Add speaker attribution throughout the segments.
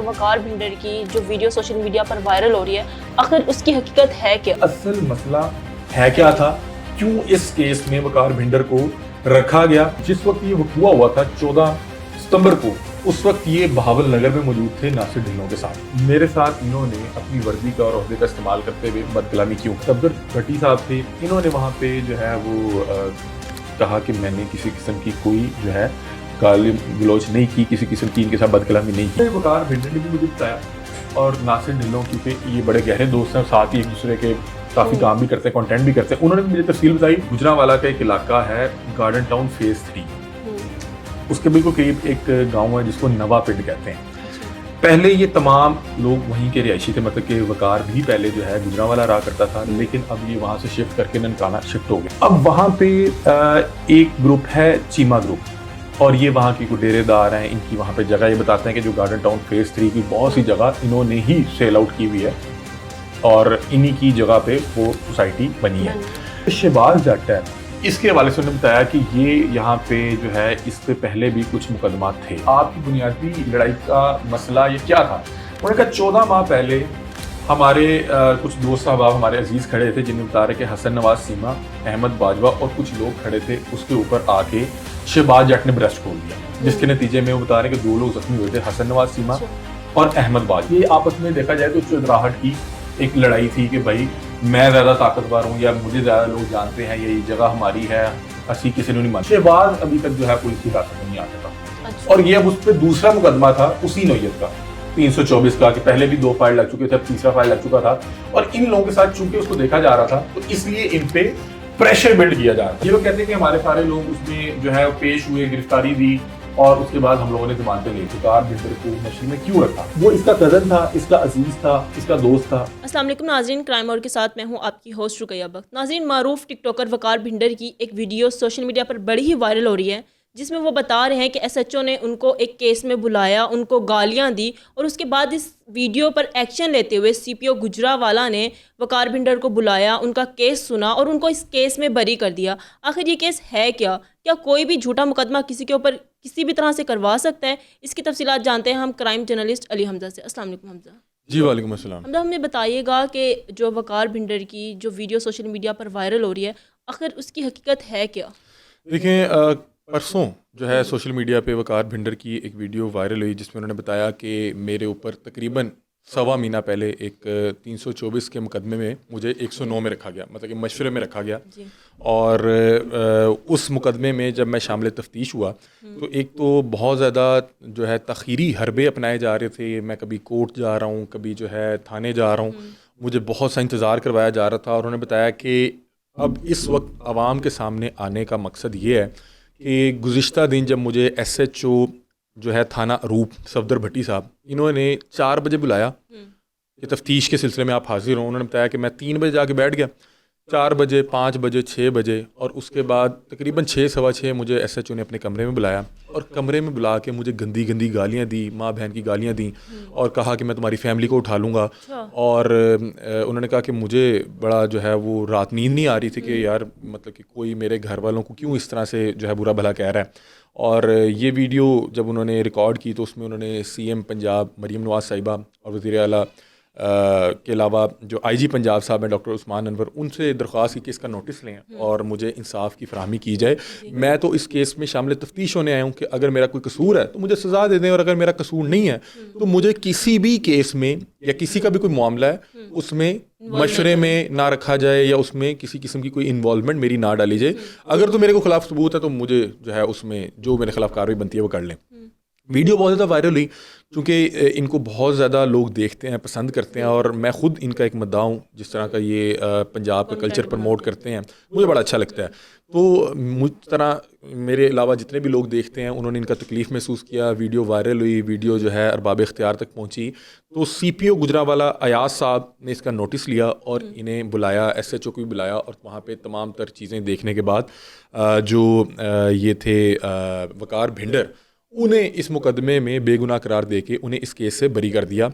Speaker 1: وقار بھنڈر کی جو video social media پر viral ہو رہی ہے، آخر اس کی حقیقت ہے کیا؟
Speaker 2: اصل مسئلہ ہے کیا تھا، کیوں اس کیس میں وقار بھنڈر کو رکھا گیا؟ جس وقت یہ وقوع ہوا تھا 14 ستمبر کو، اس وقت یہ بہاول نگر میں موجود تھے ناصر ڈھلوں کے ساتھ۔ میرے ساتھ انہوں نے اپنی وردی کا اور عہدے کا استعمال کرتے ہوئے بد کلامی کیوں؟ صفدر بھٹی صاحب تھے، انہوں نے وہاں پہ جو ہے وہ کہا کہ میں نے کسی قسم کی کوئی جو ہے گالی گلوچ نہیں کی، کسی قسم کی ان کے ساتھ بد کلامی نہیں کی۔ وقار بھنڈر نے بھی مجھے بتایا، اور ناصر ڈھلوں کیونکہ یہ بڑے گہرے دوست ہیں، ساتھ ہی ایک دوسرے کے کافی کام بھی کرتے ہیں، کنٹینٹ بھی کرتے ہیں، انہوں نے مجھے تفصیل بتائی۔ گجرانوالہ کا ایک علاقہ ہے گارڈن ٹاؤن فیز 3، اس کے بالکل قریب ایک گاؤں ہے جس کو نوا پنڈ کہتے ہیں۔ پہلے یہ تمام لوگ وہیں کے رہائشی تھے، مطلب کہ وقار بھی پہلے جو ہے گجرانوالہ رہا کرتا تھا، لیکن اب یہ وہاں سے شفٹ کر کے ننکانہ شفٹ ہو گیا۔ اب وہاں پہ ایک گروپ ہے چیما گروپ، اور یہ وہاں کی کوئی ڈیرے دار ہیں، ان کی وہاں پہ جگہ، یہ بتاتے ہیں کہ جو گارڈن ٹاؤن فیز 3 کی بہت سی جگہ انہوں نے ہی سیل آؤٹ کی ہوئی ہے، اور انہی کی جگہ پہ وہ سوسائٹی بنی ہے۔ شہباز جٹ ہے، اس کے حوالے سے انہوں نے بتایا کہ یہ یہاں پہ جو ہے اس سے پہلے بھی کچھ مقدمات تھے۔ آپ کی بنیادی لڑائی کا مسئلہ یہ کیا تھا؟ انہوں نے کہا 14 ماہ پہلے ہمارے کچھ دوست احباب ہمارے عزیز کھڑے تھے، جنہیں بتا رہے کہ حسن نواز سیما، احمد باجوہ اور کچھ لوگ کھڑے تھے، اس کے اوپر آ کے شہباز جٹ نے بریسٹ کھول دیا، جس کے نتیجے میں وہ بتا رہے ہیں کہ 2 لوگ زخمی ہوئے تھے، حسن نواز سیما اور احمد باجوہ۔ یہ آپس میں دیکھا جائے تو چودراہٹ کی ایک لڑائی تھی کہ بھائی میں زیادہ طاقتور ہوں، یا مجھے زیادہ لوگ جانتے ہیں، یا یہ جگہ ہماری ہے، اسی کسی نے نہیں مانی۔ شہباز ابھی تک جو ہے پولیس کی حراست میں نہیں آ سکا، اور یہ اب اس پہ دوسرا مقدمہ تھا اسی نوعیت کا 324 کا، کہ پہلے بھی 2 فائل لگ چکے تھے، اب تیسرا فائل لگ چکا تھا، اور ان لوگوں کے ساتھ چونکہ اس کو دیکھا جا رہا تھا تو اس لیے ان پہ پریشر بلڈ کیا جا رہا تھا۔ یہ لوگ کہتے ہیں کہ ہمارے سارے لوگ اس میں جو ہے پیش ہوئے، گرفتاری دی، اور اس کے بعد ہم لوگوں نے ضمانتیں لی۔ وقار بھنڈر کو نشے میں کیوں رکھا؟ وہ اس کا کزن تھا، اس کا عزیز تھا، اس کا دوست تھا۔
Speaker 1: السلام علیکم ناظرین، کرائم اور کے ساتھ میں ہوں آپ کی ہوسٹ رقیہ بخت۔ ناظرین، معروف ٹک ٹاکر وقار بھنڈر کی ایک ویڈیو سوشل میڈیا پر بڑی ہی وائرل ہو رہی ہے، جس میں وہ بتا رہے ہیں کہ ایس ایچ او نے ان کو ایک کیس میں بلایا، ان کو گالیاں دی، اور اس کے بعد اس ویڈیو پر ایکشن لیتے ہوئے سی پی او گجرانوالہ نے وقار بھنڈر کو بلایا، ان کا کیس سنا اور ان کو اس کیس میں بری کر دیا۔ آخر یہ کیس ہے کیا؟ کیا کوئی بھی جھوٹا مقدمہ کسی کے اوپر کسی بھی طرح سے کروا سکتا ہے؟ اس کی تفصیلات جانتے ہیں ہم کرائم جرنلسٹ علی حمزہ سے۔ السلام علیکم حمزہ۔
Speaker 3: جی وعلیکم السلام۔
Speaker 1: حمزہ، ہمیں بتائیے گا کہ جو وقار بھنڈر کی جو ویڈیو سوشل میڈیا پر وائرل ہو رہی ہے، آخر اس کی حقیقت ہے کیا؟
Speaker 3: دیکھیں، پرسوں جو ہے سوشل میڈیا پہ وقار بھنڈر کی ایک ویڈیو وائرل ہوئی، جس میں انہوں نے بتایا کہ میرے اوپر تقریباً 1.25 مہینہ پہلے ایک 324 کے مقدمے میں مجھے 109 میں رکھا گیا، مطلب کہ مشورے میں رکھا گیا، اور اس مقدمے میں جب میں شامل تفتیش ہوا تو ایک تو بہت زیادہ جو ہے تخیری حربے اپنائے جا رہے تھے، میں کبھی کورٹ جا رہا ہوں، کبھی جو ہے تھانے جا رہا ہوں، مجھے بہت سا انتظار کروایا جا رہا تھا، اور انہوں نے بتایا کہ اب اس وقت عوام کے سامنے آنے کا مقصد یہ ہے کہ گزشتہ دن جب مجھے ایس ایچ او جو ہے تھانہ اروپ صفدر بھٹی صاحب، انہوں نے 4 بجے بلایا کہ تفتیش کے سلسلے میں آپ حاضر ہوں۔ انہوں نے بتایا کہ میں 3 بجے جا کے بیٹھ گیا، 4 بجے، 5 بجے، 6 بجے، اور اس کے بعد تقریباً 6 سوا 6 مجھے ایس ایچ او نے اپنے کمرے میں بلایا، اور کمرے میں بلا کے مجھے گندی گندی گالیاں دی، ماں بہن کی گالیاں دیں، اور کہا کہ میں تمہاری فیملی کو اٹھا لوں گا، اور انہوں نے کہا کہ مجھے بڑا جو ہے وہ رات نیند نہیں آ رہی تھی کہ یار مطلب کہ کوئی میرے گھر والوں کو کیوں اس طرح سے جو ہے برا بھلا کہہ رہا ہے۔ اور یہ ویڈیو جب انہوں نے ریکارڈ کی تو اس میں انہوں نے سی ایم پنجاب مریم نواز صاحبہ اور وزیر اعلیٰ کے علاوہ جو آئی جی پنجاب صاحب ہیں ڈاکٹر عثمان انور، ان سے درخواست کی کہ اس کا نوٹس لیں اور مجھے انصاف کی فراہمی کی جائے۔ میں تو اس کیس میں شامل تفتیش ہونے آیا ہوں کہ اگر میرا کوئی قصور ہے تو مجھے سزا دے دیں، اور اگر میرا قصور نہیں ہے تو مجھے کسی بھی کیس میں یا کسی کا بھی کوئی معاملہ ہے اس میں مشورے میں نہ رکھا جائے، یا اس میں کسی قسم کی کوئی انوالومنٹ میری نہ ڈالی جائے۔ اگر تو میرے کو خلاف ثبوت ہے تو مجھے جو ہے اس میں جو میرے خلاف کارروائی بنتی ہے وہ کر لیں۔ ویڈیو بہت زیادہ وائرل ہوئی کیونکہ ان کو بہت زیادہ لوگ دیکھتے ہیں، پسند کرتے ہیں، اور میں خود ان کا ایک مدعا ہوں، جس طرح کا یہ پنجاب کا کلچر پروموٹ کرتے ہیں، مجھے بڑا اچھا لگتا ہے۔ تو مجھ طرح میرے علاوہ جتنے بھی لوگ دیکھتے ہیں انہوں نے ان کا تکلیف محسوس کیا، ویڈیو وائرل ہوئی، ویڈیو جو ہے ارباب اختیار تک پہنچی، تو سی پی او گجرانوالہ ایاز صاحب نے اس کا نوٹس لیا اور انہیں بلایا، ایس ایچ او کو بھی بلایا، اور وہاں پہ تمام تر چیزیں دیکھنے کے بعد جو یہ تھے وقار بھنڈر، انہیں اس مقدمے میں بے گناہ قرار دے کے انہیں اس کیس سے بری کر دیا۔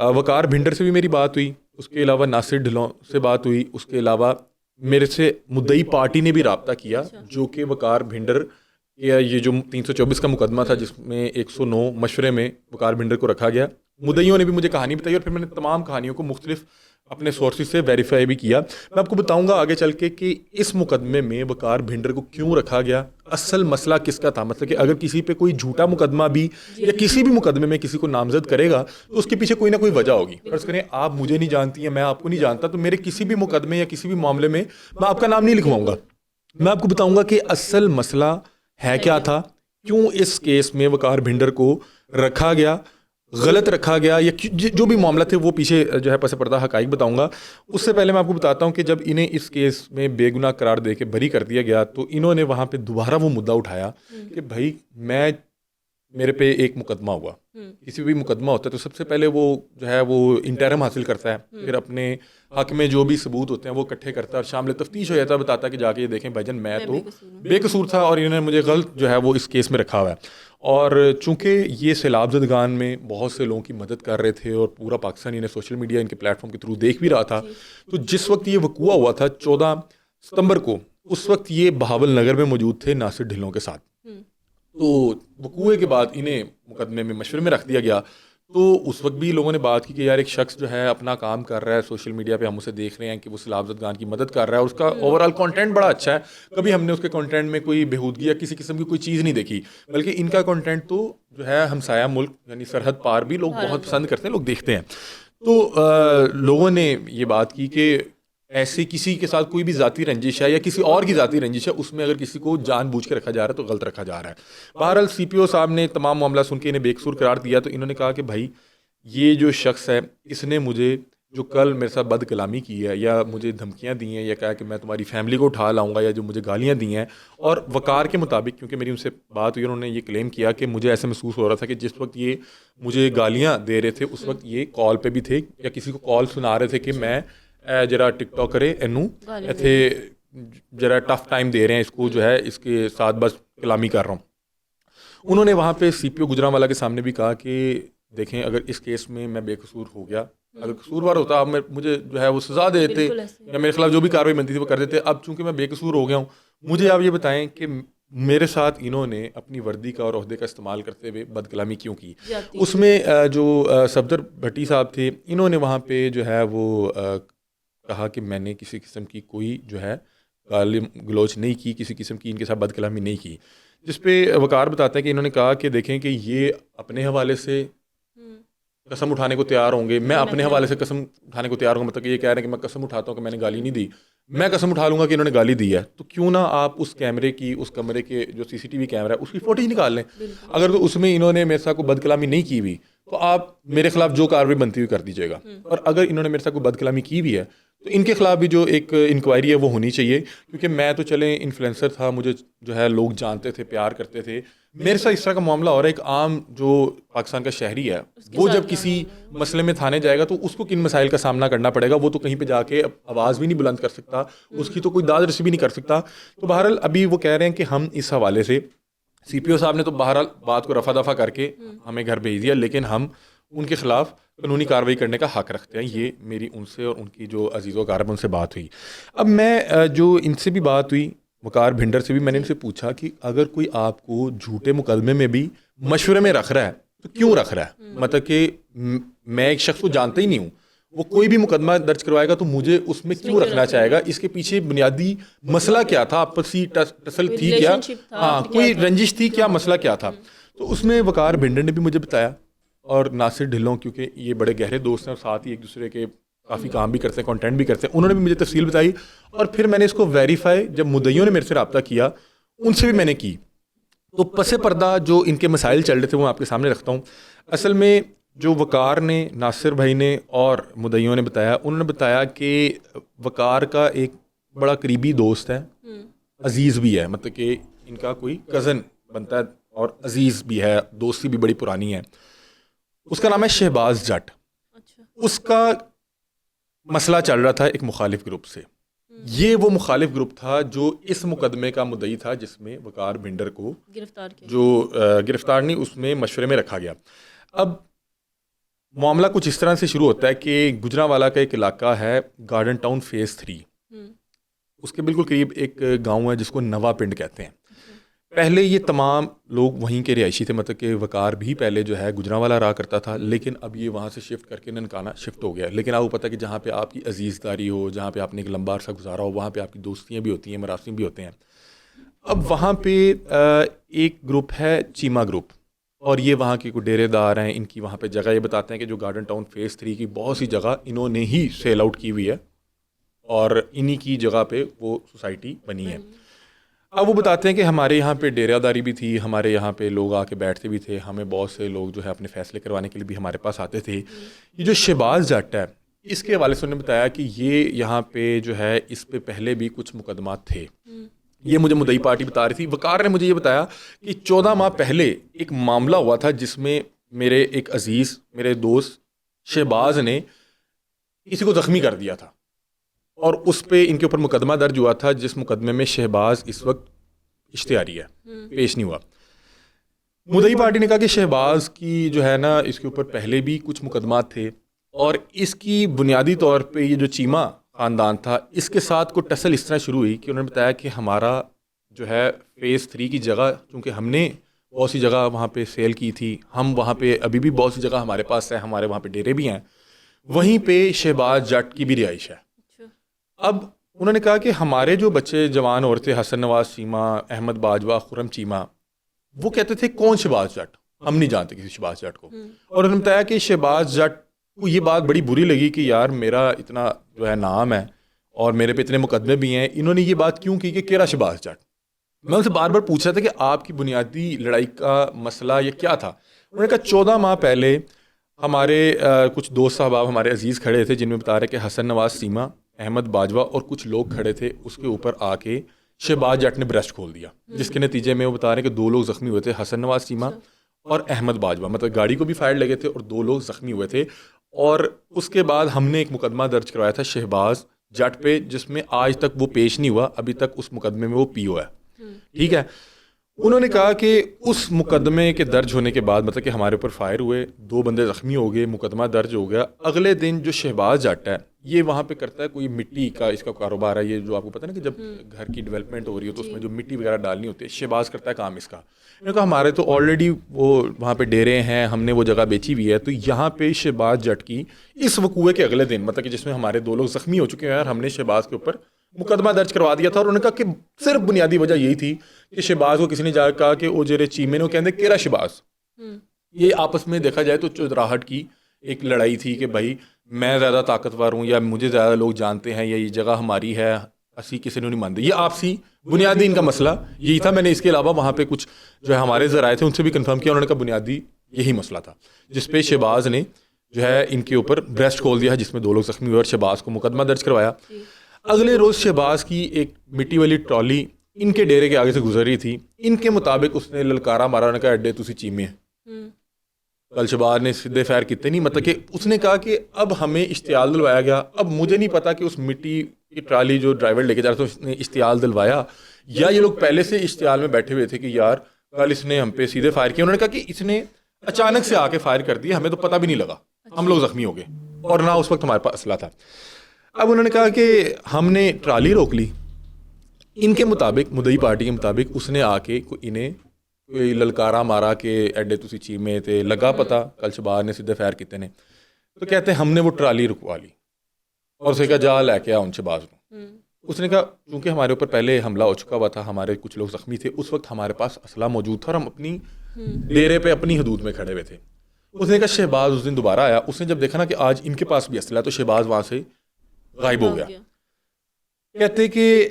Speaker 3: وقار بھنڈر سے بھی میری بات ہوئی، اس کے علاوہ ناصر ڈھلوں سے بات ہوئی، اس کے علاوہ میرے سے مدعی پارٹی نے بھی رابطہ کیا، جو کہ وقار بھنڈر یہ جو 324 کا مقدمہ تھا جس میں 109 مشورے میں وقار بھنڈر کو رکھا گیا، مدعیوں نے بھی مجھے کہانی بتائی اور پھر میں نے تمام کہانیوں کو مختلف اپنے سورسز سے ویریفائی بھی کیا. میں آپ کو بتاؤں گا آگے چل کے کہ اس مقدمے میں وقار بھنڈر کو کیوں رکھا گیا, اصل مسئلہ کس کا تھا. مطلب کہ اگر کسی پہ کوئی جھوٹا مقدمہ بھی یا کسی بھی مقدمے میں کسی کو نامزد کرے گا تو اس کے پیچھے کوئی نہ کوئی وجہ ہوگی. فرض کریں آپ مجھے نہیں جانتی ہیں, میں آپ کو نہیں جانتا, تو میرے کسی بھی مقدمے یا کسی بھی معاملے میں میں آپ کا نام نہیں لکھواؤں گا. میں آپ کو بتاؤں گا کہ اصل مسئلہ ہے کیا تھا, کیوں اس کیس میں وقار بھنڈر کو رکھا گیا, غلط رکھا گیا, یا جو بھی معاملہ تھے وہ پیچھے جو ہے پس پردہ حقائق بتاؤں گا. اس سے پہلے میں آپ کو بتاتا ہوں کہ جب انہیں اس کیس میں بے گناہ قرار دے کے بری کر دیا گیا تو انہوں نے وہاں پہ دوبارہ وہ مدعا اٹھایا کہ بھائی میرے پہ ایک مقدمہ ہوا. کسی بھی مقدمہ ہوتا ہے تو سب سے پہلے وہ جو ہے وہ انٹرم حاصل کرتا ہے, پھر اپنے حق میں جو بھی ثبوت ہوتے ہیں وہ اکٹھے کرتا ہے اور شامل تفتیش ہو جاتا ہے, بتاتا ہے کہ جا کے یہ دیکھیں بھائی جان میں تو بے قصور تھا اور انہوں نے مجھے غلط جو ہے وہ اس کیس میں رکھا ہوا ہے. اور چونکہ یہ سیلاب زدگان میں بہت سے لوگوں کی مدد کر رہے تھے اور پورا پاکستان انہیں سوشل میڈیا ان کے پلیٹ فارم کے تھرو دیکھ بھی رہا تھا, تو جس وقت یہ وقوع ہوا تھا 14 ستمبر کو, اس وقت یہ بہاول نگر میں موجود تھے ناصر ڈھلوں کے ساتھ. تو وقوع کے بعد انہیں مقدمے میں مشورے میں رکھ دیا گیا. تو اس وقت بھی لوگوں نے بات کی کہ یار ایک شخص جو ہے اپنا کام کر رہا ہے سوشل میڈیا پہ, ہم اسے دیکھ رہے ہیں کہ وہ سیلاب زدگان کی مدد کر رہا ہے اور اس کا اوور آل کانٹینٹ بڑا اچھا ہے, کبھی ہم نے اس کے کانٹینٹ میں کوئی بےہودگی یا کسی قسم کی کوئی چیز نہیں دیکھی, بلکہ ان کا کانٹینٹ تو جو ہے ہمسایہ ملک یعنی سرحد پار بھی لوگ بہت پسند کرتے ہیں, لوگ دیکھتے ہیں. تو لوگوں نے یہ بات کی کہ ایسے کسی کے ساتھ کوئی بھی ذاتی رنجش ہے یا کسی اور کی ذاتی رنجش ہے, اس میں اگر کسی کو جان بوجھ کے رکھا جا رہا ہے تو غلط رکھا جا رہا ہے. بہرحال سی پی او صاحب نے تمام معاملہ سن کے انہیں بے قصور قرار دیا. تو انہوں نے کہا کہ بھائی یہ جو شخص ہے اس نے مجھے جو کل میرے ساتھ بد کلامی کی ہے یا مجھے دھمکیاں دی ہیں یا کہا کہ میں تمہاری فیملی کو اٹھا لاؤں گا یا جو مجھے گالیاں دی ہیں, اور وقار کے مطابق کیونکہ میری ان سے بات ہوئی, انہوں نے یہ کلیم کیا کہ مجھے ایسے محسوس ہو رہا تھا کہ جس وقت یہ مجھے گالیاں دے رہے تھے اس وقت یہ کال پہ بھی تھے یا کسی کو کال سنا رہے تھے کہ میں جرا ٹک ٹاک کرے اینو ایتھے جرا ٹف ٹائم دے رہے ہیں اس کو, جو ہے اس کے ساتھ بس کلامی کر رہا ہوں. انہوں نے وہاں پہ سی پی او گجرانوالہ کے سامنے بھی کہا کہ دیکھیں اگر اس کیس میں میں بے قصور ہو گیا, اگر قصوروار ہوتا اب مجھے جو ہے وہ سزا دے دیتے یا میرے خلاف جو بھی کارروائی بنتی تھی وہ کر دیتے. اب چونکہ میں بے قصور ہو گیا ہوں, مجھے آپ یہ بتائیں کہ میرے ساتھ انہوں نے اپنی وردی کا اور عہدے کا استعمال کرتے ہوئے بد کلامی کیوں کی. اس میں جو صفدر بھٹی صاحب تھے انہوں نے وہاں پہ جو ہے وہ کہا کہ میں نے کسی قسم کی کوئی جو ہے گالی گلوچ نہیں کی, کسی قسم کی ان کے ساتھ بد کلامی نہیں کی. جس پہ وقار بتاتا ہے کہ انہوں نے کہا کہ دیکھیں کہ یہ اپنے حوالے سے قسم اٹھانے کو تیار ہوں گے, میں اپنے حوالے سے قسم اٹھانے کو تیار ہوں گا. مطلب کہ یہ کہہ رہے ہیں کہ میں قسم اٹھاتا ہوں کہ میں نے گالی نہیں دی, میں قسم اٹھا لوں گا کہ انہوں نے گالی دی ہے. تو کیوں نہ آپ اس کیمرے کی, اس کمرے کے جو سی سی ٹی وی کیمرہ ہے اس کی فوٹیج نکال لیں. اگر تو اس میں انہوں نے میرے ساتھ کوئی بد کلامی نہیں کی ہوئی تو آپ میرے خلاف جو کارروائی بنتی ہوئی کر دیجیے گا, اور اگر انہوں نے میرے ساتھ کوئی بد کلامی کی بھی ہے تو ان کے خلاف بھی جو ایک انکوائری ہے وہ ہونی چاہیے. کیونکہ میں تو چلیں انفلوئنسر تھا, مجھے جو ہے لوگ جانتے تھے, پیار کرتے تھے. میرے ساتھ اس طرح کا معاملہ ہو رہا ہے, ایک عام جو پاکستان کا شہری ہے وہ جب کسی مسئلے میں تھانے جائے گا تو اس کو کن مسائل کا سامنا کرنا پڑے گا, وہ تو کہیں پہ جا کے آواز بھی نہیں بلند کر سکتا, اس کی تو کوئی داد رسی بھی نہیں کر سکتا. تو بہرحال ابھی وہ کہہ رہے ہیں کہ ہم اس حوالے سے سی پی او صاحب نے تو بہرحال بات کو رفع دفع کر کے ہمیں گھر بھیج دیا, لیکن ہم ان کے خلاف قانونی کارروائی کرنے کا حق رکھتے ہیں. یہ میری ان سے اور ان کی جو عزیز و اقارب ان سے بات ہوئی. اب میں جو ان سے بھی بات ہوئی وقار بھنڈر سے بھی, میں نے ان سے پوچھا کہ اگر کوئی آپ کو جھوٹے مقدمے میں بھی مشورے میں رکھ رہا ہے تو کیوں رکھ رہا ہے. مطلب کہ میں ایک شخص کو جانتا ہی نہیں ہوں, وہ کوئی بھی مقدمہ درج کروائے گا تو مجھے اس میں کیوں رکھنا چاہے گا, اس کے پیچھے بنیادی مسئلہ کیا تھا, آپسی ٹسل تھی کیا, ہاں کوئی رنجش تھی کیا, مسئلہ کیا تھا. تو اس میں وقار بھنڈر نے بھی مجھے بتایا اور ناصر ڈھلوں کیونکہ یہ بڑے گہرے دوست ہیں اور ساتھ ہی ایک دوسرے کے کافی کام بھی کرتے ہیں, کانٹینٹ بھی کرتے ہیں, انہوں نے بھی مجھے تفصیل بتائی. اور پھر میں نے اس کو ویریفائی جب مدعیوں نے میرے سے رابطہ کیا ان سے بھی میں نے کی. تو پس پردہ جو ان کے مسائل چل رہے تھے وہ میں آپ کے سامنے رکھتا ہوں. اصل میں جو وقار نے, ناصر بھائی نے اور مدعیوں نے بتایا, انہوں نے بتایا کہ وقار کا ایک بڑا قریبی دوست ہے, عزیز بھی ہے, مطلب کہ ان کا کوئی کزن بنتا ہے اور عزیز بھی ہے, دوستی بھی بڑی پرانی ہے. اس کا نام ہے شہباز جٹ. اس کا مسئلہ چل رہا تھا ایک مخالف گروپ سے. یہ وہ مخالف گروپ تھا جو اس مقدمے کا مدعی تھا جس میں وقار بھنڈر کو گرفتار نہیں, اس میں مشورے میں رکھا گیا. اب معاملہ کچھ اس طرح سے شروع ہوتا ہے کہ گجرانوالہ کا ایک علاقہ ہے گارڈن ٹاؤن فیز 3, اس کے بالکل قریب ایک گاؤں ہے جس کو نوا پنڈ کہتے ہیں. پہلے یہ تمام لوگ وہیں کے رہائشی تھے، مطلب کہ وقار بھی پہلے جو ہے گجرانوالا رہا کرتا تھا، لیکن اب یہ وہاں سے شفٹ کر کے ننکانہ شفٹ ہو گیا. لیکن آپ کو پتہ ہے کہ جہاں پہ آپ کی عزیز داری ہو، جہاں پہ آپ نے ایک لمبا عرصہ گزارا ہو، وہاں پہ آپ کی دوستیاں بھی ہوتی ہیں، مراسم بھی ہوتے ہیں. اب وہاں پہ ایک گروپ ہے چیمہ گروپ، اور یہ وہاں کے کوئی ڈیرے دار ہیں. ان کی وہاں پہ جگہ، یہ بتاتے ہیں کہ جو گارڈن ٹاؤن فیز 3 کی بہت سی جگہ انہوں نے ہی سیل آؤٹ کی ہوئی ہے، اور انہی کی جگہ پہ وہ سوسائٹی بنی ہے. اب وہ بتاتے ہیں کہ ہمارے یہاں پہ ڈیرہ داری بھی تھی، ہمارے یہاں پہ لوگ آ کے بیٹھتے بھی تھے، ہمیں بہت سے لوگ جو ہے اپنے فیصلے کروانے کے لیے بھی ہمارے پاس آتے تھے. یہ جو شہباز جٹ ہے، اس کے حوالے سے انہوں نے بتایا کہ یہ یہاں پہ جو ہے اس پہ پہلے بھی کچھ مقدمات تھے. یہ مجھے مدعی پارٹی بتا رہی تھی. وقار نے مجھے یہ بتایا کہ 14 ماہ پہلے ایک معاملہ ہوا تھا جس میں میرے ایک عزیز، میرے دوست شہباز نے کسی کو زخمی کر دیا تھا، اور اس پہ ان کے اوپر مقدمہ درج ہوا تھا، جس مقدمے میں شہباز اس وقت اشتہاری ہے، پیش نہیں ہوا. مدعی پارٹی نے کہا کہ شہباز کی جو ہے نا اس کے اوپر پہلے بھی کچھ مقدمات تھے، اور اس کی بنیادی طور پہ یہ جو چیمہ خاندان تھا اس کے ساتھ کوئی ٹسل اس طرح شروع ہوئی کہ انہوں نے بتایا کہ ہمارا جو ہے فیز 3 کی جگہ، چونکہ ہم نے بہت سی جگہ وہاں پہ سیل کی تھی، ہم وہاں پہ ابھی بھی بہت سی جگہ ہمارے پاس ہے، ہمارے وہاں پہ ڈیرے بھی ہیں، وہیں پہ شہباز جٹ کی بھی رہائش ہے. اب انہوں نے کہا کہ ہمارے جو بچے جوان عورتیں، حسن نواز چیمہ، احمد باجوہ، خرم چیمہ، وہ کہتے تھے کون شہباز جٹ، ہم نہیں جانتے کسی شہباز جٹ کو. اور انہوں نے بتایا کہ شہباز جٹ کو یہ بات بڑی بری لگی کہ یار میرا اتنا جو ہے نام ہے اور میرے پہ اتنے مقدمے بھی ہیں، انہوں نے یہ بات کیوں کی کہ کیرا شہباز جٹ. میں ان سے بار بار پوچھ رہا تھا کہ آپ کی بنیادی لڑائی کا مسئلہ یہ کیا تھا. انہوں نے کہا 14 ماہ پہلے ہمارے کچھ دوست صاحب ہمارے عزیز کھڑے تھے، جن میں بتا رہے کہ حسن نواز چیمہ، احمد باجوہ اور کچھ لوگ کھڑے تھے، اس کے اوپر آ کے شہباز جٹ نے بریسٹ کھول دیا، جس کے نتیجے میں وہ بتا رہے ہیں کہ 2 لوگ زخمی ہوئے تھے، حسن نواز چیمہ اور احمد باجوہ، مطلب گاڑی کو بھی فائر لگے تھے اور 2 لوگ زخمی ہوئے تھے. اور اس کے بعد ہم نے ایک مقدمہ درج کروایا تھا شہباز جٹ پہ، جس میں آج تک وہ پیش نہیں ہوا، ابھی تک اس مقدمے میں وہ پی او ہے. ٹھیک ہے. انہوں نے کہا کہ اس مقدمے کے درج ہونے کے بعد، مطلب کہ ہمارے اوپر فائر ہوئے، 2 بندے زخمی ہو گئے، مقدمہ درج ہو گیا. اگلے دن جو شہباز جٹ ہے یہ وہاں پہ کرتا ہے کوئی مٹی کا، اس کا کاروبار ہے، یہ جو آپ کو پتہ ہے نا کہ جب گھر کی ڈیولپمنٹ ہو رہی ہے تو اس میں جو مٹی وغیرہ ڈالنی ہوتی ہے، شہباز کرتا ہے کام اس کا. انہوں نے کہا ہمارے تو آلریڈی وہ وہاں پہ ڈیرے ہیں، ہم نے وہ جگہ بیچی ہوئی ہے، تو یہاں پہ شہباز جٹ کی اس وقوعے کے اگلے دن، مطلب کہ جس میں ہمارے 2 لوگ زخمی ہو چکے ہیں، اور ہم نے شہباز کے اوپر مقدمہ درج کروا دیا تھا. اور انہوں نے کہا کہ صرف بنیادی وجہ یہی تھی کہ شہباز کو کسی نے جا کہا کہ او جرے چیمے نے، وہ کہتے کیرا شہباز. یہ آپس میں دیکھا جائے تو چودراہٹ کی ایک لڑائی تھی کہ بھائی میں زیادہ طاقتور ہوں، یا مجھے زیادہ لوگ جانتے ہیں، یا یہ جگہ ہماری ہے، اسی کسی نے نہیں مانتے. یہ آپسی بنیادی ان کا مسئلہ یہی تھا. میں نے اس کے علاوہ وہاں پہ کچھ جو ہے ہمارے ذرائع تھے ان سے بھی کنفرم کیا، انہوں نے کہا بنیادی یہی مسئلہ تھا، جس پہ شہباز نے جو ہے ان کے اوپر بریسٹ کھول دیا، جس میں 2 لوگ زخمی ہوئے اور شہباز کو مقدمہ درج کروایا. اگلے روز شہباز کی ایک مٹی والی ٹرالی ان کے ڈیرے کے آگے سے گزر رہی تھی. ان کے مطابق اس نے للکارا مارا، نے کہا اڈے تسی چیمے. کل شہباز نے سیدھے فائر کیتے نہیں، مطلب کہ اس نے کہا کہ اب ہمیں اشتعال دلوایا گیا. اب مجھے نہیں پتا کہ اس مٹی کی ٹرالی جو ڈرائیور لے کے جا رہا تھا اس نے اشتعال دلوایا، یا یہ لوگ پہلے سے اشتعال میں بیٹھے ہوئے تھے کہ یار کل اس نے ہم پہ سیدھے فائر کیا. انہوں نے کہا کہ اس نے اچانک سے آ کے فائر کر دیا، ہمیں تو پتہ بھی نہیں لگا، ہم لوگ زخمی ہو گئے، اور نہ اس وقت ہمارے پاس اسلحہ تھا. اب انہوں نے کہا کہ ہم نے ٹرالی روک لی. ان کے مطابق، مدعی پارٹی کے مطابق، اس نے آ کے انہیں کوئی للکارا مارا کہ ایڈے تسی چیمے تے، لگا پتا کل شہباز نے سیدھے فائر کیتے نے. تو کہتے ہیں ہم نے وہ ٹرالی رکوا لی اور اسے کہا جا لے کے آ ان شہباز کو. اس نے کہا چونکہ ہمارے اوپر پہلے حملہ ہو چکا ہوا تھا، ہمارے کچھ لوگ زخمی تھے، اس وقت ہمارے پاس اسلحہ موجود تھا اور ہم اپنی ڈیرے پہ اپنی حدود میں کھڑے ہوئے تھے. اس نے کہا شہباز اس دن دوبارہ آیا، اس نے جب دیکھا نا کہ آج ان کے پاس بھی اسلحہ، تو شہباز وہاں سے غائب ہو گیا. کہتے کہ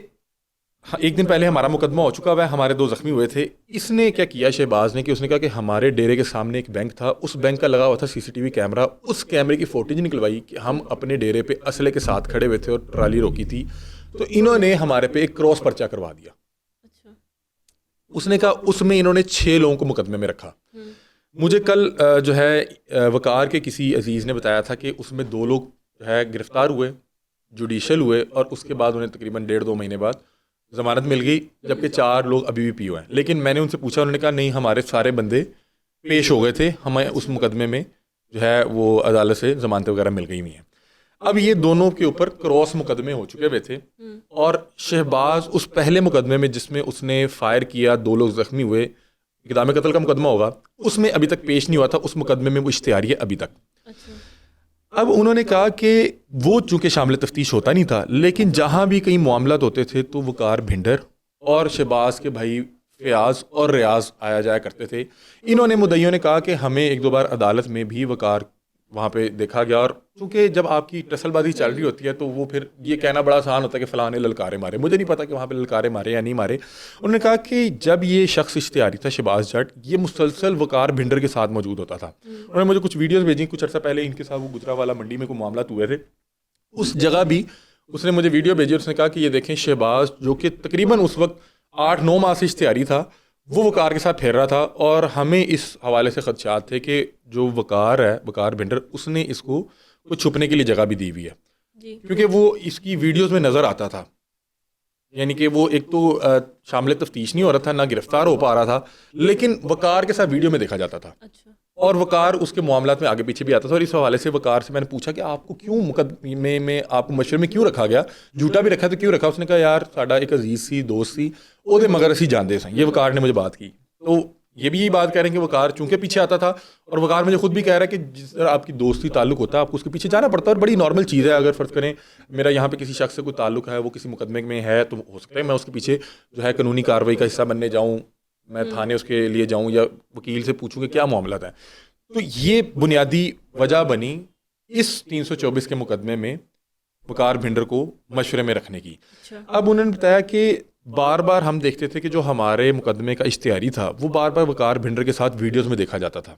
Speaker 3: ایک دن پہلے ہمارا مقدمہ ہو چکا ہوا ہے، ہمارے 2 زخمی ہوئے تھے. اس نے کیا کیا شہباز نے کہ اس نے کہا کہ ہمارے ڈیرے کے سامنے ایک بینک تھا، اس بینک کا لگا ہوا تھا CCTV کیمرہ، اس کیمرے کی فوٹیج نکلوائی کہ ہم اپنے ڈیرے پہ اسلحے کے ساتھ کھڑے ہوئے تھے اور ٹرالی روکی تھی. تو انہوں نے ہمارے پہ ایک کراس پرچہ کروا دیا. اس نے کہا اس میں انہوں نے 6 لوگوں کو مقدمے میں رکھا. مجھے کل جو ہے وقار کے کسی عزیز نے بتایا تھا کہ اس میں 2 لوگ جو ہے گرفتار ہوئے، جوڈیشل ہوئے، اور اس کے بعد انہیں تقریباً 1.5-2 مہینے بعد ضمانت مل گئی، جبکہ 4 لوگ ابھی بھی PO ہیں. لیکن میں نے ان سے پوچھا، انہوں نے کہا نہیں ہمارے سارے بندے پیش ہو گئے تھے، ہمیں اس مقدمے میں جو ہے وہ عدالت سے ضمانتیں وغیرہ مل گئی ہوئی ہیں. اب یہ دونوں کے اوپر کراس مقدمے ہو چکے ہوئے تھے اور شہباز اس پہلے مقدمے میں جس میں اس نے فائر کیا 2 لوگ زخمی ہوئے, اقدام قتل کا مقدمہ ہوگا, اس میں ابھی تک پیش نہیں ہوا تھا, اس مقدمے میں وہ اشتہاری ہے ابھی تک. اب انہوں نے کہا کہ وہ چونکہ شامل تفتیش ہوتا نہیں تھا, لیکن جہاں بھی کئی معاملات ہوتے تھے تو وقار بھنڈر اور شہباز کے بھائی فیاض اور ریاض آیا جایا کرتے تھے. انہوں نے مدعیوں نے کہا کہ ہمیں 1-2 بار عدالت میں بھی وقار وہاں پہ دیکھا گیا, اور چونکہ جب آپ کی ٹسل بازی چل رہی ہوتی ہے تو وہ پھر یہ کہنا بڑا آسان ہوتا ہے کہ فلاں نے للکارے مارے. مجھے نہیں پتا کہ وہاں پہ للکارے مارے یا نہیں مارے. انہوں نے کہا کہ جب یہ شخص اشتہاری تھا شہباز جٹ, یہ مسلسل وقار بھنڈر کے ساتھ موجود ہوتا تھا. انہوں نے مجھے کچھ ویڈیوز بھیجی کچھ عرصہ پہلے, ان کے ساتھ وہ گجرانوالہ منڈی میں کوئی معاملات ہوئے تھے, اس جگہ بھی اس نے مجھے ویڈیو بھیجی اور اس نے کہا کہ یہ دیکھیں شہباز جو کہ تقریباً اس وقت 8-9 ماہ سے اشتہاری تھا, وہ وقار کے ساتھ پھیر رہا تھا, اور ہمیں اس حوالے سے خدشات تھے کہ جو وقار ہے وقار بھنڈر, اس نے اس کو چھپنے کے لیے جگہ بھی دی ہوئی ہے, کیونکہ وہ اس کی ویڈیوز میں نظر آتا تھا. یعنی کہ وہ ایک تو شامل تفتیش نہیں ہو رہا تھا, نہ گرفتار ہو پا رہا تھا, لیکن وقار کے ساتھ ویڈیو میں دیکھا جاتا تھا, اور وقار اس کے معاملات میں آگے پیچھے بھی آتا تھا. اور اس حوالے سے وقار سے میں نے پوچھا کہ آپ کو کیوں مقدمے میں آپ کو مشورے میں کیوں رکھا گیا, جھوٹا بھی رکھا تو کیوں رکھا؟ اس نے کہا یار ساڈا ایک عزیز سی دوست سی وہ دے مگر اسی جاندے سن. یہ وقار نے مجھے بات کی. تو یہ بھی یہی بات کہہ رہے ہیں کہ وقار چونکہ پیچھے آتا تھا, اور وقار مجھے خود بھی کہہ رہا ہے کہ جس طرح آپ کی دوستی تعلق ہوتا ہے آپ کو اس کے پیچھے جانا پڑتا ہے, اور بڑی نارمل چیز ہے. اگر فرض کریں میرا یہاں پہ کسی شخص سے کوئی تعلق ہے, وہ کسی مقدمے میں ہے, تو ہو سکتا ہے میں اس کے پیچھے جو ہے قانونی کارروائی کا حصہ بننے جاؤں, میں تھانے اس کے لیے جاؤں یا وکیل سے پوچھوں کہ کیا معاملات ہیں. تو یہ بنیادی وجہ بنی اس 324 کے مقدمے میں وقار بھنڈر کو مشورے میں رکھنے کی. اب انہوں نے بتایا کہ بار بار ہم دیکھتے تھے کہ جو ہمارے مقدمے کا اشتہاری تھا وہ بار بار وقار بھنڈر کے ساتھ ویڈیوز میں دیکھا جاتا تھا,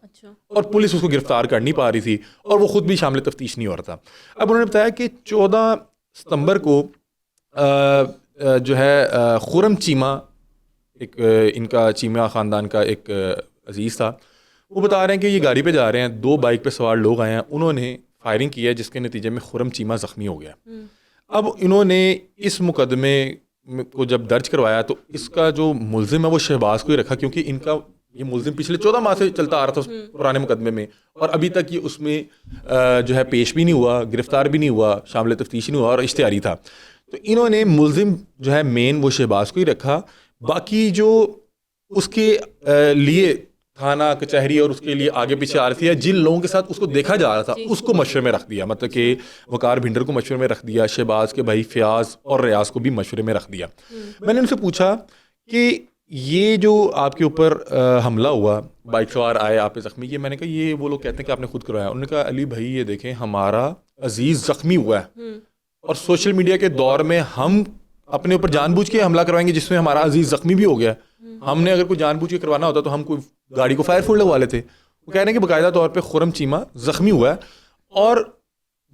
Speaker 3: اور پولیس اس کو گرفتار کر نہیں پا رہی تھی, اور وہ خود بھی شامل تفتیش نہیں ہو رہا تھا. اب انہوں نے بتایا کہ 14 ستمبر کو جو ہے خرم چیمہ, ایک ان کا چیمہ خاندان کا ایک عزیز تھا, وہ بتا رہے ہیں کہ یہ گاڑی پہ جا رہے ہیں, 2 بائک پہ سوار لوگ آئے ہیں, انہوں نے فائرنگ کی ہے جس کے نتیجے میں خرم چیمہ زخمی ہو گیا. اب انہوں نے اس مقدمے کو جب درج کروایا تو اس کا جو ملزم ہے وہ شہباز کو ہی رکھا, کیونکہ ان کا یہ ملزم پچھلے 14 ماہ سے چلتا آ رہا تھا پرانے مقدمے میں, اور ابھی تک یہ اس میں جو ہے پیش بھی نہیں ہوا, گرفتار بھی نہیں ہوا, شامل تفتیش نہیں ہوا, اور اشتہاری تھا. تو انہوں نے ملزم جو ہے مین وہ شہباز کو ہی رکھا, باقی جو اس کے لیے تھانہ کچہری اور اس کے لیے آگے پیچھے آ رہی ہے, جن لوگوں کے ساتھ اس کو دیکھا جا رہا تھا اس کو مشورے میں رکھ دیا, مطلب کہ وقار بھنڈر کو مشورے میں رکھ دیا, شہباز کے بھائی فیاض اور ریاض کو بھی مشورے میں رکھ دیا. میں نے ان سے پوچھا کہ یہ جو آپ کے اوپر حملہ ہوا, بائک سوار آئے آپ پہ زخمی کیے, میں نے کہا یہ وہ لوگ کہتے ہیں کہ آپ نے خود کروایا. انہوں نے کہا علی بھائی یہ دیکھیں ہمارا عزیز زخمی ہوا ہے, اور سوشل میڈیا کے دور میں ہم اپنے اوپر جان بوجھ کے حملہ کروائیں گے جس میں ہمارا عزیز زخمی بھی ہو گیا. ہم نے اگر کوئی جان بوجھ کے کروانا ہوتا تو ہم کوئی گاڑی کو فائر فوڈ لگوا لیتے. وہ کہہ رہے ہیں کہ باقاعدہ طور پہ خرم چیمہ زخمی ہوا ہے, اور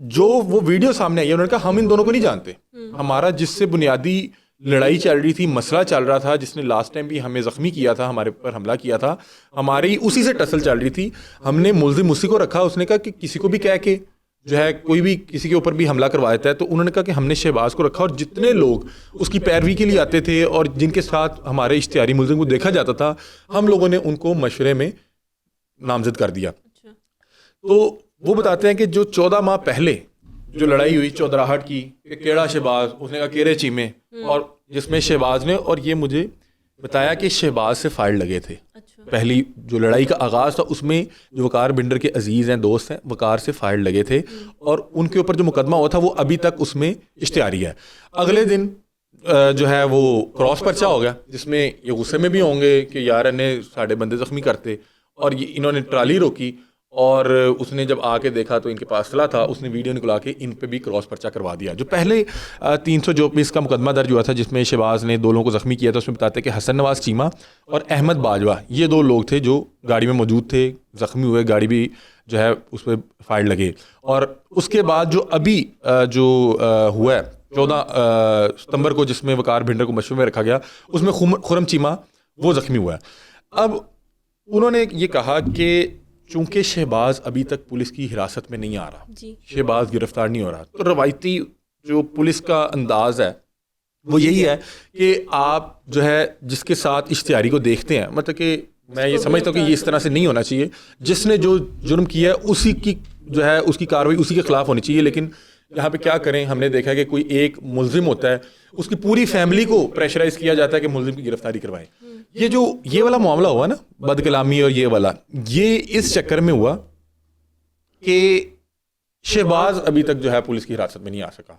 Speaker 3: جو وہ ویڈیو سامنے آئی ہے انہوں نے کہا ہم ان دونوں کو نہیں جانتے, ہمارا جس سے بنیادی لڑائی چل رہی تھی, مسئلہ چل رہا تھا, جس نے لاسٹ ٹائم بھی ہمیں زخمی کیا تھا, ہمارے پر حملہ کیا تھا, ہماری اسی سے ٹسل چل رہی تھی. ہم نے ملزم اسی کو رکھا. اس نے کہا کہ کسی کو بھی کہہ کے جو ہے کوئی بھی کسی کے اوپر بھی حملہ کروا دیتا ہے. تو انہوں نے کہا کہ ہم نے شہباز کو رکھا, اور جتنے لوگ اس کی پیروی کے لیے آتے تھے اور جن کے ساتھ ہمارے اشتہاری ملزم کو دیکھا جاتا تھا, ہم لوگوں نے ان کو مشورے میں نامزد کر دیا. تو وہ بتاتے ہیں کہ جو 14 ماہ پہلے جو لڑائی ہوئی چودراہٹ کی کہ کیڑا شہباز, اس نے کہا کیڑے چیمے, اور جس میں شہباز نے, اور یہ مجھے بتایا کہ شہباز سے فائر لگے تھے. پہلی جو لڑائی کا آغاز تھا اس میں جو وقار بھنڈر کے عزیز ہیں, دوست ہیں, وقار سے فائر لگے تھے, اور ان کے اوپر جو مقدمہ ہوا تھا وہ ابھی تک اس میں اشتہاری ہے. اگلے دن جو ہے وہ کراس پرچہ ہو گیا جس میں یہ غصے میں بھی ہوں گے کہ یار نے ساڑھے بندے زخمی کرتے, اور یہ انہوں نے ٹرالی روکی, اور اس نے جب آ کے دیکھا تو ان کے پاس اسلحہ تھا, اس نے ویڈیو نکلا کے ان پہ بھی کراس پرچہ کروا دیا. جو پہلے 324 کا مقدمہ درج ہوا تھا جس میں شہباز نے 2 لوگوں کو زخمی کیا تھا, اس میں بتاتے کہ حسن نواز چیمہ اور احمد باجوہ یہ 2 لوگ تھے جو گاڑی میں موجود تھے, زخمی ہوئے, گاڑی بھی جو ہے اس پہ فائر لگے. اور اس کے بعد جو ابھی جو ہوا ہے 14 ستمبر کو جس میں وقار بھنڈر کو مشورے میں رکھا گیا, اس میں خرم چیمہ وہ زخمی ہوا ہے. اب انہوں نے یہ کہا کہ چونکہ شہباز ابھی تک پولیس کی حراست میں نہیں آ رہا, شہباز گرفتار نہیں ہو رہا, تو روایتی جو پولیس کا انداز ہے وہ یہی ہے کہ آپ جو ہے جس کے ساتھ اشتہاری کو دیکھتے ہیں, مطلب کہ میں یہ سمجھتا ہوں کہ یہ اس طرح سے نہیں ہونا چاہیے, جس نے جو جرم کیا ہے اسی کی جو ہے اس کی کارروائی اسی کے خلاف ہونی چاہیے. لیکن یہاں پہ کیا کریں. ہم نے دیکھا کہ کوئی ایک ملزم ہوتا ہے, اس کی پوری فیملی کو پریشرائز کیا جاتا ہے کہ ملزم کی گرفتاری کروائیں. یہ والا معاملہ ہوا نا, بد کلامی اور یہ والا, یہ اس چکر میں ہوا کہ شہباز ابھی تک جو ہے پولیس کی حراست میں نہیں آ سکا,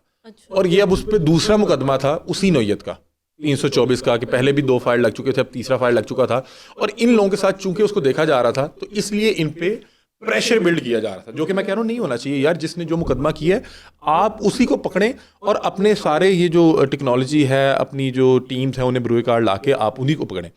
Speaker 3: اور یہ اب اس پہ دوسرا مقدمہ تھا اسی نوعیت کا 324 کا, کہ پہلے بھی 2 فائل لگ چکے تھے, اب تیسرا فائل لگ چکا تھا, اور ان لوگوں کے ساتھ چونکہ اس کو دیکھا جا رہا تھا تو اس لیے ان پہ پریشر بلڈ کیا جا رہا تھا, جو کہ میں کہہ رہا ہوں نہیں ہونا چاہیے یار. جس نے جو مقدمہ کیا ہے آپ اسی کو پکڑیں, اور اپنے سارے یہ جو ٹیکنالوجی ہے, اپنی جو ٹیمز ہیں, انہیں بروئے کارڈ لا کے آپ انہی کو پکڑیں.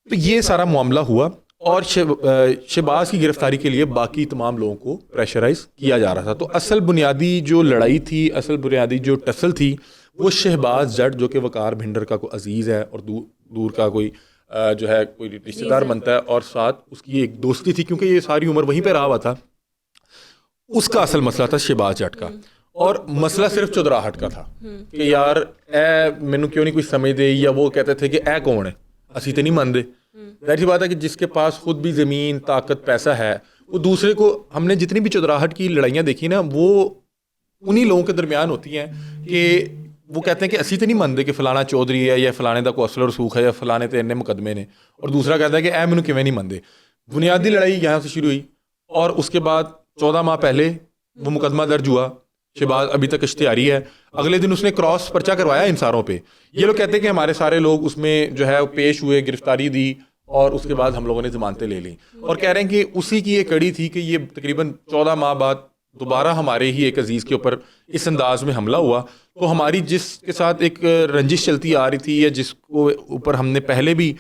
Speaker 3: تو یہ سارا معاملہ ہوا, اور شہباز کی گرفتاری کے لیے باقی تمام لوگوں کو پریشرائز کیا جا رہا تھا. تو اصل بنیادی جو لڑائی تھی, اصل بنیادی جو ٹسل تھی, وہ شہباز جٹ جو کہ وقار بھنڈر کا کوئی عزیز ہے اور دور کا کوئی جو ہے کوئی رشتہ دار بنتا ہے, اور ساتھ اس کی ایک دوستی تھی کیونکہ یہ ساری عمر وہیں پہ رہا ہوا تھا. اس کا اصل مسئلہ تھا شہباز جٹ کا, اور مسئلہ صرف چودراہٹ کا تھا کہ یار اے مینوں کیوں نہیں کوئی سمجھ دے, یا وہ کہتے تھے کہ اے کون ہے, اسی تو نہیں مانتے. ظاہر سی بات ہے کہ جس کے پاس خود بھی زمین, طاقت, پیسہ ہے, وہ دوسرے کو, ہم نے جتنی بھی چودراہٹ کی لڑائیاں دیکھی نا, وہ انہی لوگوں کے درمیان ہوتی ہیں کہ وہ کہتے ہیں کہ اسی تو نہیں مانتے کہ فلانا چودھری ہے, یا فلانے دا کوئی اصل و رسوخ ہے, یا فلانے تے اننے مقدمے نے, اور دوسرا کہتا ہے کہ اے مینوں کیویں نہیں مانتے. بنیادی لڑائی یہاں سے شروع ہوئی, اور اس کے بعد 14 ماہ پہلے وہ مقدمہ درج ہوا. شہباز ابھی تک اشتہاری ہے, اگلے دن اس نے کراس پرچہ کروایا ان ساروں پہ. یہ لوگ کہتے ہیں کہ ہمارے سارے لوگ اس میں جو ہے پیش ہوئے, گرفتاری دی, اور اس کے بعد ہم لوگوں نے ضمانتیں لے لیں, اور کہہ رہے ہیں کہ اسی کی یہ کڑی تھی کہ یہ تقریباً 14 ماہ بعد دوبارہ ہمارے ہی ایک عزیز کے اوپر اس انداز میں حملہ ہوا. تو ہماری جس کے ساتھ ایک رنجش چلتی آ رہی تھی, یا جس کو اوپر ہم نے پہلے بھی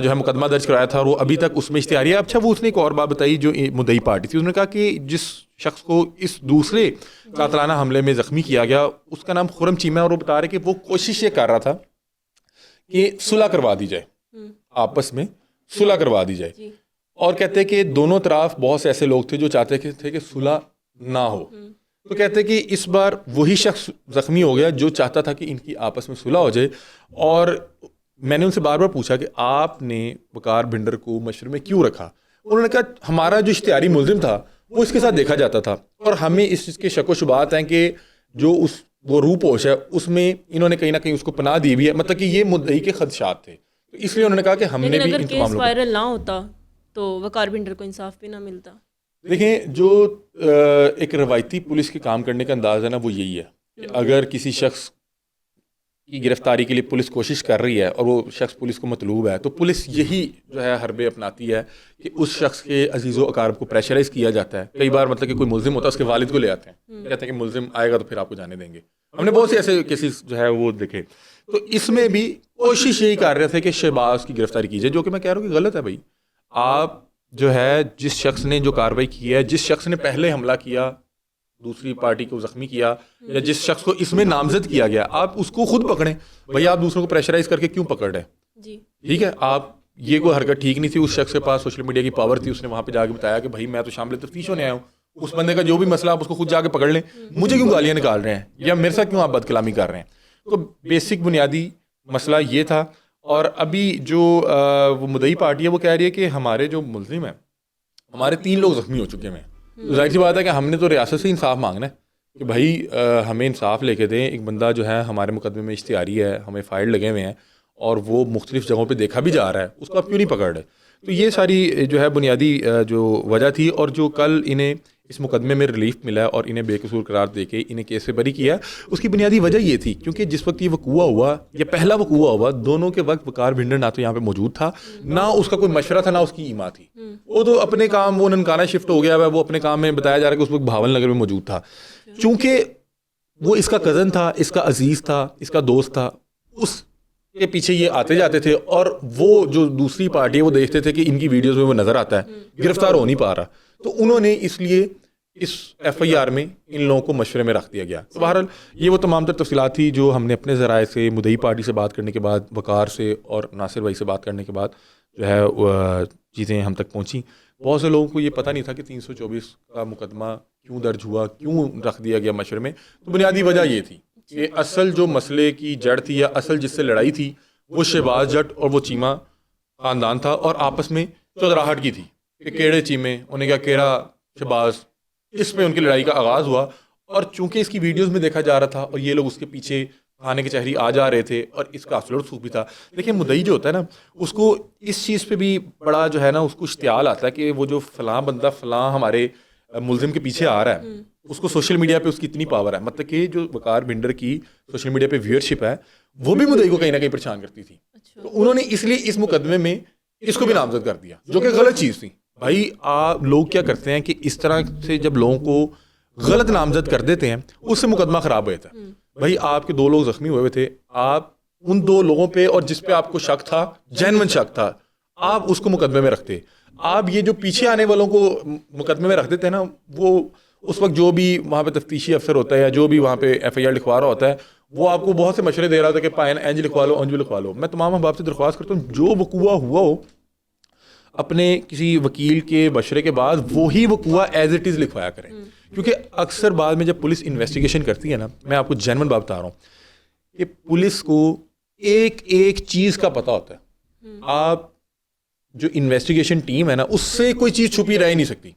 Speaker 3: جو ہے مقدمہ درج کرایا تھا, اور وہ ابھی تک اس میں اشتہاری ہے. اچھا, وہ اس نے ایک اور بات بتائی جو مدعی پارٹی تھی, اس نے کہا کہ جس شخص کو اس دوسرے قاتلانہ حملے میں زخمی کیا گیا اس کا نام خرم چیمہ ہے, اور وہ بتا رہے کہ وہ کوشش یہ کر رہا تھا کہ صلح کروا دی جائے, آپس میں صلح کروا دی جائے. اور کہتے ہیں کہ دونوں طرف بہت سے ایسے لوگ تھے جو چاہتے تھے کہ صلح نہ ہو. تو کہتے ہیں کہ اس بار وہی شخص زخمی ہو گیا جو چاہتا تھا کہ ان کی آپس میں صلح ہو جائے. اور میں نے ان سے بار بار پوچھا کہ آپ نے وقار بھنڈر کو مشورے میں کیوں رکھا. انہوں نے کہا ہمارا جو اشتہاری ملزم تھا وہ اس کے ساتھ دیکھا جاتا تھا, اور ہمیں اس چیز کے شک و شبہات ہیں کہ جو وہ روح پوش ہے اس میں انہوں نے کہیں نہ کہیں اس کو پناہ دی ہوئی ہے, مطلب کہ یہ مدعی کے خدشات تھے. تو اس لیے انہوں نے کہا کہ ہم نے بھی
Speaker 1: اگر کیس وائرل نہ ہوتا تو وقار بھنڈر کو انصاف بھی نہ ملتا.
Speaker 3: دیکھیں, جو ایک روایتی پولیس کے کام کرنے کا انداز ہے نا, وہ یہی ہے کہ اگر کسی شخص کی گرفتاری کے لیے پولیس کوشش کر رہی ہے اور وہ شخص پولیس کو مطلوب ہے, تو پولیس یہی جو ہے حربے اپناتی ہے کہ اس شخص کے عزیز و اقارب کو پریشرائز کیا جاتا ہے. کئی بار مطلب کہ کوئی ملزم ہوتا ہے, اس کے والد کو لے آتے ہیں, کہتے ہیں کہ ملزم آئے گا تو پھر آپ کو جانے دیں گے. ہم نے بہت سے ایسے کیسز جو ہے وہ دیکھے. تو اس میں بھی کوشش یہی کر رہے تھے کہ شہباز کی گرفتاری کی جائے, جو کہ میں کہہ رہا ہوں کہ غلط ہے. بھائی آپ جو ہے جس شخص نے جو کارروائی کی ہے, جس شخص نے پہلے حملہ کیا, دوسری پارٹی کو زخمی کیا, یا جس شخص کو اس میں نامزد کیا گیا, آپ اس کو خود پکڑیں. بھائی آپ دوسروں کو پریشرائز کر کے کیوں پکڑ رہے ہیں؟
Speaker 1: جی
Speaker 3: ٹھیک ہے, آپ یہ کوئی حرکت ٹھیک نہیں تھی. اس شخص کے پاس سوشل میڈیا کی پاور تھی, اس نے وہاں پہ جا کے بتایا کہ بھائی میں تو شامل تفتیش ہونے آیا ہوں, اس بندے کا جو بھی مسئلہ آپ اس کو خود جا کے پکڑ لیں, مجھے کیوں گالیاں نکال رہے ہیں, یا میرے ساتھ کیوں آپ بد کلامی کر رہے ہیں. تو بیسک بنیادی مسئلہ یہ تھا. اور ابھی جو وہ مدعی پارٹی ہے وہ کہہ رہی ہے کہ ہمارے جو ملزم ہیں, ہمارے 3 لوگ زخمی ہو چکے ہیں. ظاہر سی بات ہے کہ ہم نے تو ریاست سے انصاف مانگنا ہے کہ بھائی ہمیں انصاف لے کے دیں. ایک بندہ جو ہے ہمارے مقدمے میں اشتہاری ہے, ہمیں فائل لگے ہوئے ہیں, اور وہ مختلف جگہوں پہ دیکھا بھی جا رہا ہے, اس کو آپ کیوں نہیں پکڑ رہے. تو یہ ساری جو ہے بنیادی جو وجہ تھی. اور جو کل انہیں اس مقدمے میں ریلیف ملا ہے اور انہیں بے قصور قرار دے کے انہیں کیس سے بری کیا, اس کی بنیادی وجہ یہ تھی کیونکہ جس وقت یہ وقوع ہوا, یہ پہلا وقوع ہوا, دونوں کے وقت وقار بھنڈر نہ تو یہاں پہ موجود تھا, نہ اس کا کوئی مشورہ تھا, نہ اس کی ایما تھی. وہ تو اپنے کام, وہ ننکانہ شفٹ ہو گیا ہے, وہ اپنے کام میں بتایا جا رہا ہے کہ اس وقت بھاول نگر میں موجود تھا. چونکہ وہ اس کا کزن تھا, اس کا عزیز تھا, اس کا دوست تھا, اس کے پیچھے یہ آتے جاتے تھے, اور وہ جو دوسری پارٹی ہے وہ دیکھتے تھے کہ ان کی ویڈیوز میں وہ نظر آتا ہے, گرفتار ہو نہیں پا رہا, تو انہوں نے اس لیے اس ایف آئی آر میں ان لوگوں کو مشورے میں رکھ دیا گیا. تو بہرحال یہ وہ تمام تر تفصیلات تھی جو ہم نے اپنے ذرائع سے, مدعی پارٹی سے بات کرنے کے بعد, وقار سے اور ناصر بھائی سے بات کرنے کے بعد جو ہے چیزیں ہم تک پہنچیں. بہت سے لوگوں کو یہ پتہ نہیں تھا کہ 324 کا مقدمہ کیوں درج ہوا, کیوں رکھ دیا گیا مشورے میں. تو بنیادی وجہ یہ تھی کہ اصل جو مسئلے کی جڑ تھی, یا اصل جس سے لڑائی تھی, وہ شہباز جٹ اور وہ چیمہ خاندان تھا, اور آپس میں چودراہٹ کی تھی کہ کیڑے چیمے, انہیں کیا کیڑا شہباز, اس میں ان کی لڑائی کا آغاز ہوا. اور چونکہ اس کی ویڈیوز میں دیکھا جا رہا تھا اور یہ لوگ اس کے پیچھے تھانے کے چہری آ جا رہے تھے اور اس کا افسر رسوخ بھی تھا. دیکھیں مدعی جو ہوتا ہے نا اس کو اس چیز پہ بھی بڑا جو ہے نا اس کو اشتعال آتا ہے کہ وہ جو فلاں بندہ فلاں ہمارے ملزم کے پیچھے آ رہا ہے, اس کو سوشل میڈیا پہ اس کی اتنی پاور ہے. مطلب کہ جو وقار بھنڈر کی سوشل میڈیا پہ ویورشپ ہے وہ بھی مدعی کو کہیں نہ کہیں پریشان کرتی تھی. تو انہوں نے اس لیے اس مقدمے میں اس کو بھی نامزد کر دیا, جو کہ غلط چیز تھی. بھائی آپ لوگ کیا کرتے ہیں کہ اس طرح سے جب لوگوں کو غلط نامزد کر دیتے ہیں اس سے مقدمہ خراب ہو جاتا ہے. بھائی آپ کے 2 لوگ زخمی ہوئے تھے, آپ ان 2 لوگوں پہ اور جس پہ آپ کو شک تھا, جینون شک تھا, آپ اس کو مقدمے میں رکھتے. آپ یہ جو پیچھے آنے والوں کو مقدمے میں رکھ دیتے ہیں نا, وہ اس وقت جو بھی وہاں پہ تفتیشی افسر ہوتا ہے یا جو بھی وہاں پہ FIR لکھوا رہا ہوتا ہے وہ آپ کو بہت سے مشورے دے رہا تھا کہ پائن اینج لکھوا لو, انج لکھوا لو. میں تمام احباب سے درخواست کرتا ہوں جو وقوع ہوا ہو اپنے کسی وکیل کے مشورے کے بعد وہی وقوع ایز اٹ از لکھوایا کریں, کیونکہ اکثر بعد میں جب پولیس انویسٹیگیشن کرتی ہے نا, میں آپ کو جینون بات بتا رہا ہوں کہ پولیس کو ایک ایک چیز کا پتہ ہوتا ہے. آپ جو انویسٹیگیشن ٹیم ہے نا اس سے کوئی چیز چھپی رہ ہی نہیں سکتی.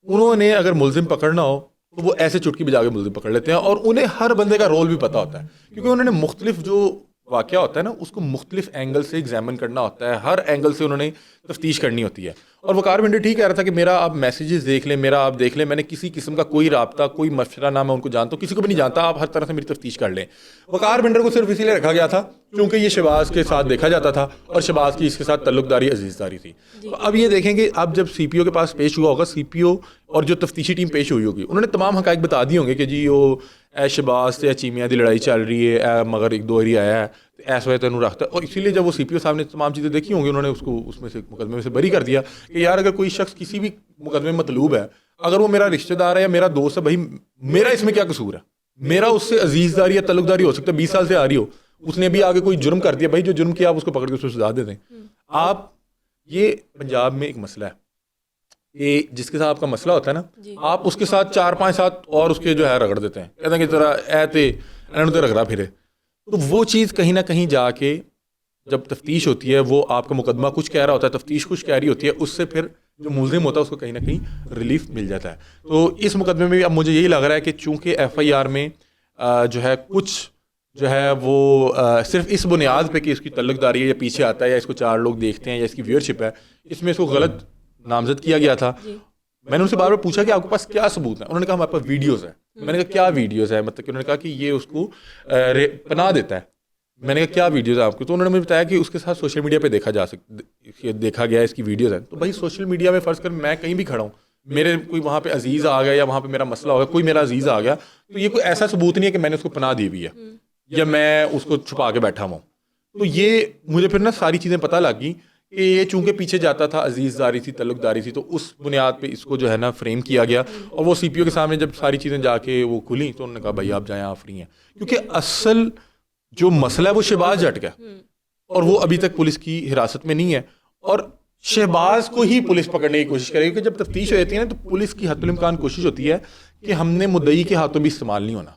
Speaker 3: انہوں نے اگر ملزم پکڑنا ہو تو وہ ایسے چٹکی بجا کے ملزم پکڑ لیتے ہیں, اور انہیں ہر بندے کا رول بھی پتہ ہوتا ہے کیونکہ انہوں نے مختلف جو واقعہ ہوتا ہے نا اس کو مختلف اینگل سے ایگزامن کرنا ہوتا ہے, ہر اینگل سے انہوں نے تفتیش کرنی ہوتی ہے. اور وقار بھنڈر ٹھیک کہہ رہا تھا کہ میرا آپ میسیجز دیکھ لیں, میرا آپ دیکھ لیں, میں نے کسی قسم کا کوئی رابطہ کوئی مشورہ نہ میں ان کو جانتا ہوں, کسی کو بھی نہیں جانتا, آپ ہر طرح سے میری تفتیش کر لیں. وقار بھنڈر کو صرف اسی لیے رکھا گیا تھا کیونکہ یہ شہباز کے ساتھ دیکھا جاتا تھا اور شہباز کی اس کے ساتھ تعلق داری عزیز داری تھی. تو اب یہ دیکھیں کہ اب جب CPO کے پاس پیش ہوا ہوگا, CPO اور جو تفتیشی ٹیم پیش ہوئی ہوگی انہوں نے تمام حقائق بتا دیے ہوں گے کہ جی وہ اے شہباز سے چیمیاں دی لڑائی چل رہی ہے, اے مگر 1-2 ایری آیا ہے, ایسا وجہ تینوں رکھتا ہے. اور اسی لیے جب وہ CPO صاحب نے تمام چیزیں دیکھی ہوں گی انہوں نے اس کو اس میں سے مقدمے میں سے بری کر دیا کہ یار اگر کوئی شخص کسی بھی مقدمے میں مطلوب ہے, اگر وہ میرا رشتہ دار ہے یا میرا دوست ہے, بھائی میرا اس میں کیا قصور ہے, میرا اس سے عزیز داری یا تعلق داری ہو سکتا ہے 20 سال سے آ رہی ہو, اس نے بھی آگے کوئی جرم کر دیا, بھائی جو جرم کیا آپ اس کو پکڑ کے اس کو سزا دے دیں. آپ یہ پنجاب میں ایک مسئلہ ہے کہ جس کے ساتھ آپ کا مسئلہ ہوتا ہے نا, آپ اس کے ساتھ 4-5 ساتھ اور اس کے جو ہے رگڑ دیتے ہیں, کہتے ہیں کہ ذرا ایتے رگڑا پھرے. تو وہ چیز کہیں نہ کہیں جا کے جب تفتیش ہوتی ہے وہ آپ کا مقدمہ کچھ کہہ رہا ہوتا ہے, تفتیش کچھ کہہ رہی ہوتی ہے, اس سے پھر جو ملزم ہوتا ہے اس کو کہیں نہ کہیں ریلیف مل جاتا ہے. تو اس مقدمے میں بھی اب مجھے یہی لگ رہا ہے کہ چونکہ FIR میں جو ہے کچھ جو ہے وہ صرف اس بنیاد پہ کہ اس کی تعلق داری ہے یا پیچھے آتا ہے یا اس کو 4 لوگ دیکھتے ہیں یا اس کی ویورشپ ہے, اس میں اس کو غلط نامزد کیا گیا تھا. میں نے ان سے بار بار پوچھا کہ آپ کے پاس کیا ثبوت ہے, انہوں نے کہا ہمارے پاس ویڈیوز ہیں. میں نے کہا کیا ویڈیوز ہے, مطلب کہ انہوں نے کہا کہ یہ اس کو پناہ دیتا ہے. میں نے کہا کیا ویڈیوز ہیں آپ کی, تو انہوں نے مجھے بتایا کہ اس کے ساتھ سوشل میڈیا پہ دیکھا گیا اس کی ویڈیوز ہیں. تو بھائی سوشل میڈیا میں فرض کر میں کہیں بھی کھڑا ہوں, میرے کوئی وہاں پہ عزیز آ گیا یا وہاں پہ میرا مسئلہ ہو گیا, کوئی میرا عزیز آ گیا, تو یہ کوئی ایسا ثبوت نہیں ہے کہ میں نے اس کو پناہ دی ہوئی ہے یا میں اس کو چھپا کے بیٹھا ہوں. تو یہ مجھے پھر نا ساری چیزیں پتہ لگ گئی کہ یہ چونکہ پیچھے جاتا تھا, عزیز داری تھی, تعلق داری تھی, تو اس بنیاد پہ اس کو جو ہے نا فریم کیا گیا. اور وہ CPO کے سامنے جب ساری چیزیں جا کے وہ کھلیں تو انہوں نے کہا بھائی آپ جائیں, آپ فری ہیں. کیونکہ اصل جو مسئلہ ہے وہ شہباز جٹ کا اور وہ ابھی تک پولیس کی حراست میں نہیں ہے, اور شہباز کو ہی پولیس پکڑنے کی کوشش کرے گی. کہ جب تفتیش ہو جاتی ہے نا تو پولیس کی حتی الامکان کوشش ہوتی ہے کہ ہم نے مدعی کے ہاتھوں بھی استعمال نہیں ہونا,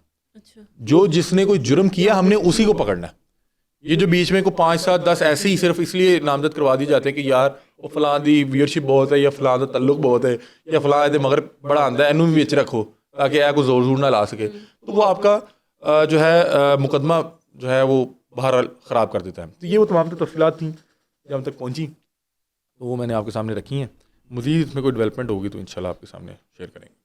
Speaker 3: جو جس نے کوئی جرم کیا ہم نے اسی کو پکڑنا ہے. یہ جو بیچ میں کو 5-7-10 ایسے ہی صرف اس لیے نامزد کروا دی جاتے ہیں کہ یار وہ فلاں دی ویورشپ بہت ہے یا فلاں دا تعلق بہت ہے یا فلاں دے مگر بڑا آندا ہے اینوں بھی وچ رکھو تاکہ اے کو زور زور نہ لا سکے, تو وہ آپ کا جو ہے مقدمہ جو ہے وہ بہرحال خراب کر دیتا ہے. تو یہ وہ تمام تفصیلات تھیں جو ہم تک پہنچی, تو وہ میں نے آپ کے سامنے رکھی ہیں. مزید اس میں کوئی ڈیولپمنٹ ہوگی تو انشاءاللہ آپ کے سامنے شیئر کریں گے.